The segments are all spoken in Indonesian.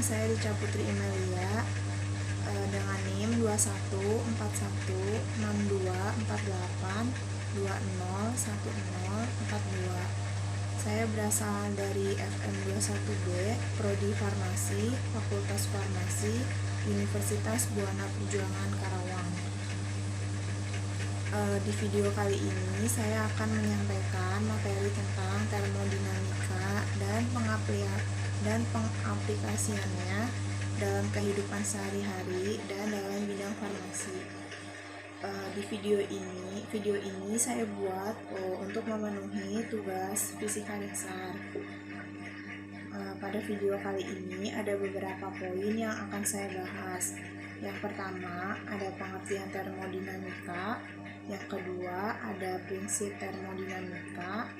saya Richa Putri Imelia dengan NIM 214148201042. Saya berasal dari FM 21B, Prodi Farmasi, Fakultas Farmasi, Universitas Buana Perjuangan Karawang. Di video kali ini saya akan menyampaikan materi tentang termodinamika dan pengaplikasiannya dalam kehidupan sehari-hari dan dalam bidang farmasi. Di video ini saya buat untuk memenuhi tugas fisika dasar. Pada video kali ini ada beberapa poin yang akan saya bahas. Yang pertama ada pengertian termodinamika, yang kedua ada prinsip termodinamika,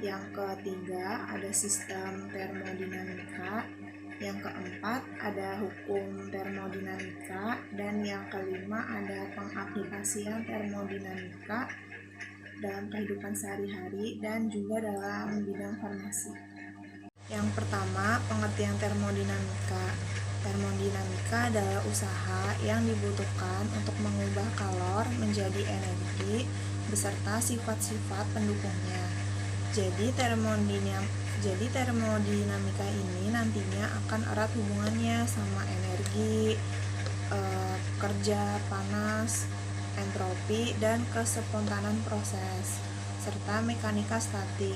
yang ketiga ada sistem termodinamika, yang keempat ada hukum termodinamika, dan yang kelima ada pengaplikasian termodinamika dalam kehidupan sehari-hari dan juga dalam bidang farmasi. Yang pertama, pengertian termodinamika. Termodinamika adalah usaha yang dibutuhkan untuk mengubah kalor menjadi energi beserta sifat-sifat pendukungnya. Jadi termodinamika ini nantinya akan erat hubungannya sama energi, kerja, panas, entropi, dan kespontanan proses, serta mekanika statik.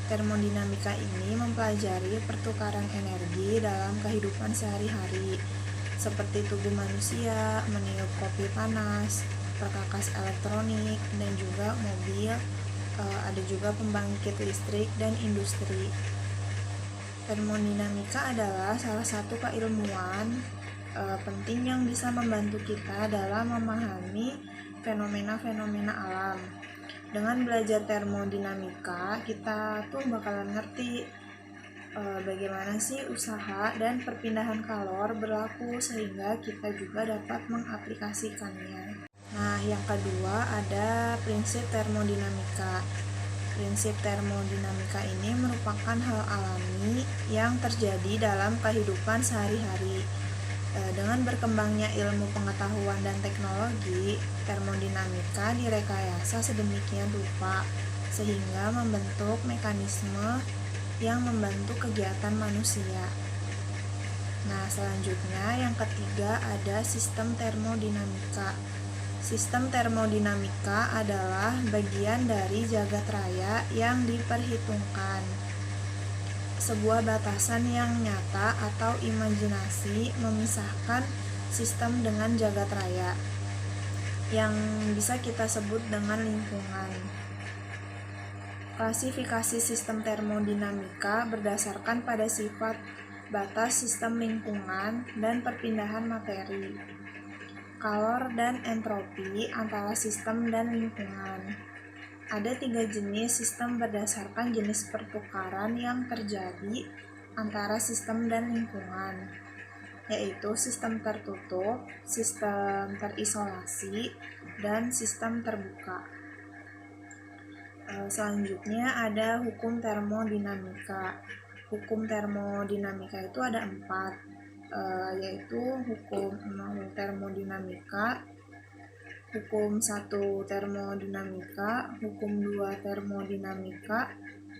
Termodinamika ini mempelajari pertukaran energi dalam kehidupan sehari-hari, seperti tubuh manusia, meniup kopi panas, perkakas elektronik, dan juga mobil, ada juga pembangkit listrik dan industri. Termodinamika adalah salah satu keilmuan penting yang bisa membantu kita dalam memahami fenomena-fenomena alam. Dengan belajar termodinamika, kita tuh bakalan ngerti bagaimana sih usaha dan perpindahan kalor berlaku sehingga kita juga dapat mengaplikasikannya. Nah, yang kedua ada prinsip termodinamika. Prinsip termodinamika ini merupakan hal alami yang terjadi dalam kehidupan sehari-hari. Dengan berkembangnya ilmu pengetahuan dan teknologi, termodinamika direkayasa sedemikian rupa sehingga membentuk mekanisme yang membantu kegiatan manusia. Nah, selanjutnya yang ketiga ada sistem termodinamika. Sistem termodinamika adalah bagian dari jagat raya yang diperhitungkan. Sebuah batasan yang nyata atau imajinasi memisahkan sistem dengan jagat raya, yang bisa kita sebut dengan lingkungan. Klasifikasi sistem termodinamika berdasarkan pada sifat batas sistem lingkungan dan perpindahan materi, kalor dan entropi antara sistem dan lingkungan. Ada 3 jenis sistem berdasarkan jenis pertukaran yang terjadi antara sistem dan lingkungan, yaitu sistem tertutup, sistem terisolasi, dan sistem terbuka. Selanjutnya ada hukum termodinamika. Hukum termodinamika itu ada 4, yaitu hukum 0 termodinamika, hukum 1 termodinamika, hukum 2 termodinamika,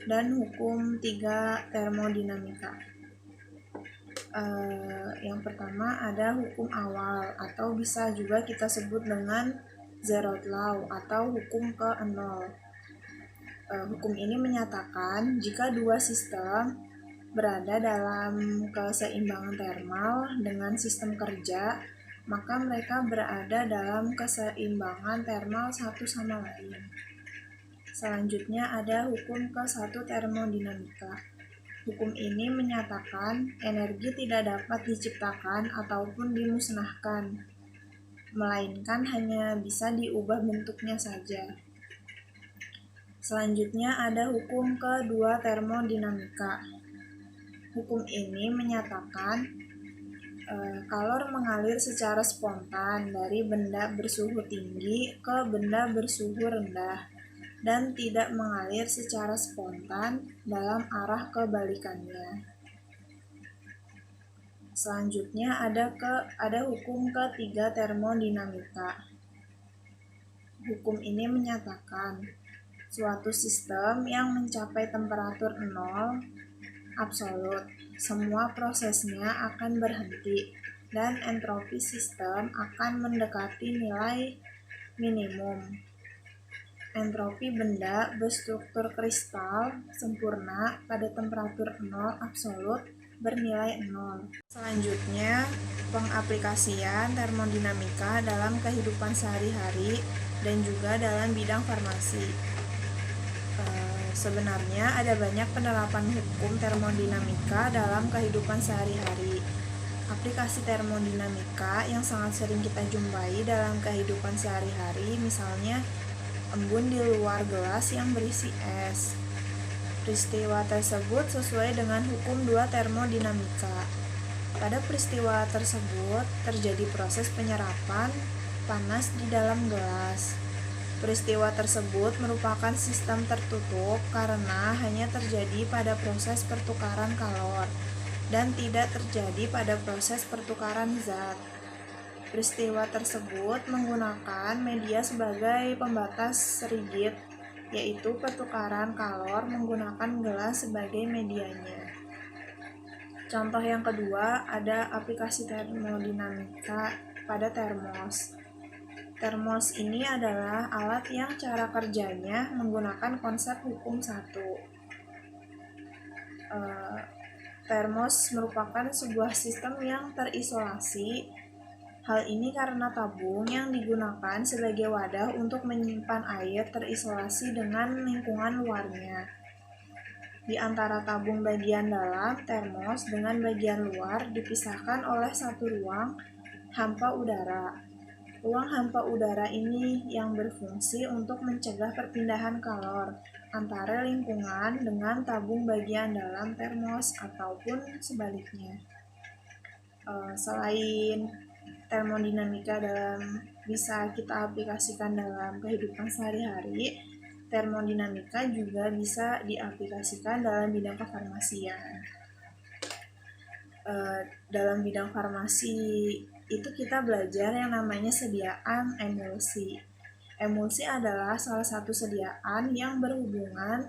dan hukum 3 termodinamika. Yang pertama ada hukum awal atau bisa juga kita sebut dengan zeroth law atau hukum ke-0. Hukum ini menyatakan jika dua sistem berada dalam keseimbangan termal dengan sistem kerja, maka mereka berada dalam keseimbangan termal satu sama lain. Selanjutnya ada hukum ke-1 termodinamika. Hukum ini menyatakan energi tidak dapat diciptakan ataupun dimusnahkan, melainkan hanya bisa diubah bentuknya saja. Selanjutnya ada hukum ke-2 termodinamika. Hukum ini menyatakan kalor mengalir secara spontan dari benda bersuhu tinggi ke benda bersuhu rendah dan tidak mengalir secara spontan dalam arah kebalikannya. Selanjutnya ada hukum ketiga termodinamika. Hukum ini menyatakan suatu sistem yang mencapai temperatur 0 absolut, semua prosesnya akan berhenti dan entropi sistem akan mendekati nilai minimum. Entropi benda berstruktur kristal sempurna pada temperatur 0 absolut bernilai 0. Selanjutnya, pengaplikasian termodinamika dalam kehidupan sehari-hari dan juga dalam bidang farmasi. Sebenarnya ada banyak penerapan hukum termodinamika dalam kehidupan sehari-hari. Aplikasi termodinamika yang sangat sering kita jumpai dalam kehidupan sehari-hari, misalnya embun di luar gelas yang berisi es. Peristiwa tersebut sesuai dengan hukum 2 termodinamika. Pada peristiwa tersebut terjadi proses penyerapan panas di dalam gelas. Peristiwa tersebut merupakan sistem tertutup karena hanya terjadi pada proses pertukaran kalor dan tidak terjadi pada proses pertukaran zat. Peristiwa tersebut menggunakan media sebagai pembatas rigid, yaitu pertukaran kalor menggunakan gelas sebagai medianya. Contoh yang kedua, ada aplikasi termodinamika pada termos. Termos ini adalah alat yang cara kerjanya menggunakan konsep hukum 1. Termos merupakan sebuah sistem yang terisolasi. Hal ini karena tabung yang digunakan sebagai wadah untuk menyimpan air terisolasi dengan lingkungan luarnya. Di antara tabung bagian dalam termos dengan bagian luar dipisahkan oleh satu ruang hampa udara. Ruang hampa udara ini yang berfungsi untuk mencegah perpindahan kalor antara lingkungan dengan tabung bagian dalam termos ataupun sebaliknya. Selain termodinamika bisa kita aplikasikan dalam kehidupan sehari-hari, termodinamika juga bisa diaplikasikan dalam bidang kefarmasian. Dalam bidang farmasi itu kita belajar yang namanya sediaan emulsi. Emulsi adalah salah satu sediaan yang berhubungan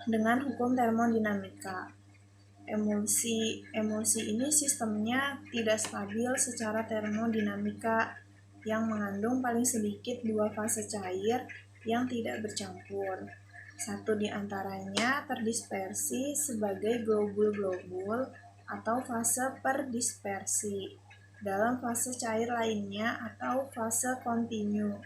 dengan hukum termodinamika. Emulsi ini sistemnya tidak stabil secara termodinamika yang mengandung paling sedikit 2 fase cair yang tidak bercampur. Satu di antaranya terdispersi sebagai globul-globul atau fase perdispersi dalam fase cair lainnya atau fase kontinu.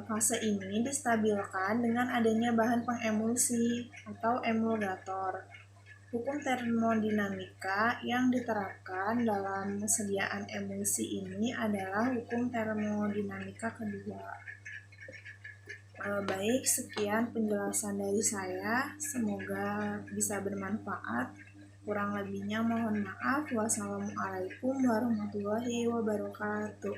Fase ini distabilkan dengan adanya bahan pengemulsi atau emulgator. Hukum termodinamika yang diterapkan dalam sediaan emulsi ini adalah hukum termodinamika kedua. Baik, sekian penjelasan dari saya. Semoga bisa bermanfaat. Kurang lebihnya mohon maaf. Wassalamualaikum warahmatullahi wabarakatuh.